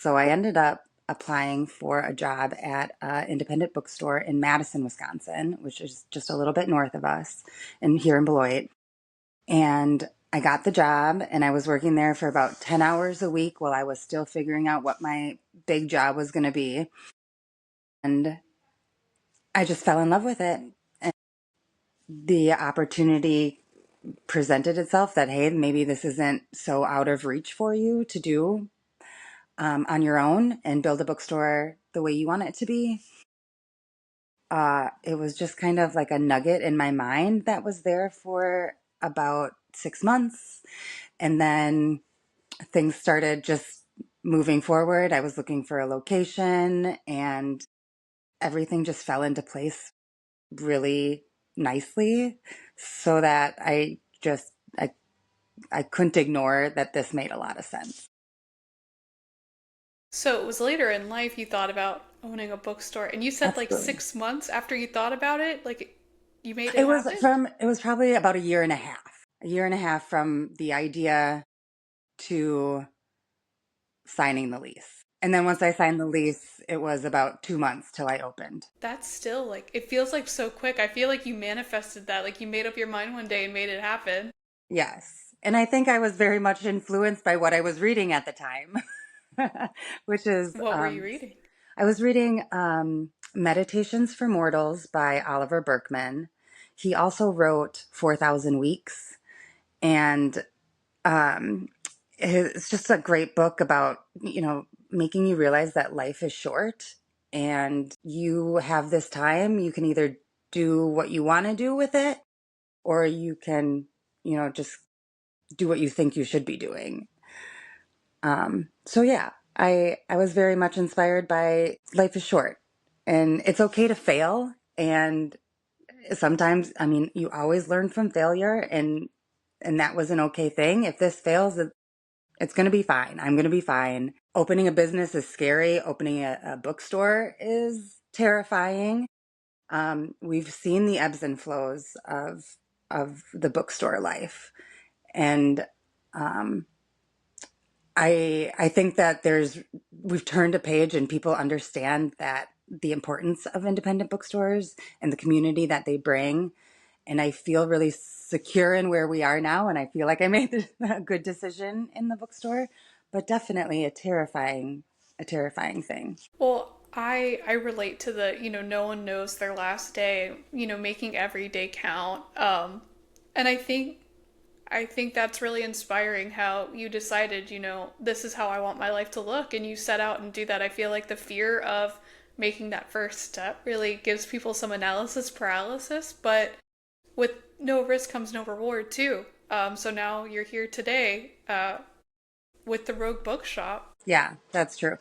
So I ended up applying for a job at an independent bookstore in Madison, Wisconsin, which is just a little bit north of us and here in Beloit. And I got the job and I was working there for about 10 hours a week while I was still figuring out what my big job was going to be. And I just fell in love with it. And the opportunity presented itself that, hey, maybe this isn't so out of reach for you to do on your own and build a bookstore the way you want it to be. It was just kind of like a nugget in my mind that was there for about 6 months. And then things started just moving forward. I was looking for a location and everything just fell into place really nicely so that I couldn't ignore that this made a lot of sense. So it was later in life you thought about owning a bookstore, and you said like Absolutely. 6 months after you thought about it, like you made it It was happen? from, it was probably about a year and a half from the idea to signing the lease. And then once I signed the lease, it was about 2 months till I opened. That's still like, it feels like so quick. I feel like you manifested that, like you made up your mind one day and made it happen. Yes. And I think I was very much influenced by what I was reading at the time, which is, What were you reading? I was reading Meditations for Mortals by Oliver Berkman. He also wrote 4,000 Weeks. And um, it's just a great book about, making you realize that life is short and you have this time. You can either do what you want to do with it, or you can, just do what you think you should be doing. So yeah, I was very much inspired by life is short and it's okay to fail. And sometimes, I mean, you always learn from failure, and that was an okay thing. If this fails, it's going to be fine. I'm going to be fine. Opening a business is scary. Opening a bookstore is terrifying. We've seen the ebbs and flows of the bookstore life, and um, I think that we've turned a page and people understand that the importance of independent bookstores and the community that they bring. And I feel really secure in where we are now, and I feel like I made a good decision in the bookstore, but definitely a terrifying thing. Well, I relate to the, no one knows their last day, making every day count. And I think that's really inspiring how you decided, this is how I want my life to look, and you set out and do that. I feel like the fear of making that first step really gives people some analysis paralysis, but with no risk comes no reward too. So now you're here today with the Rogue Bookshop. Yeah, that's true.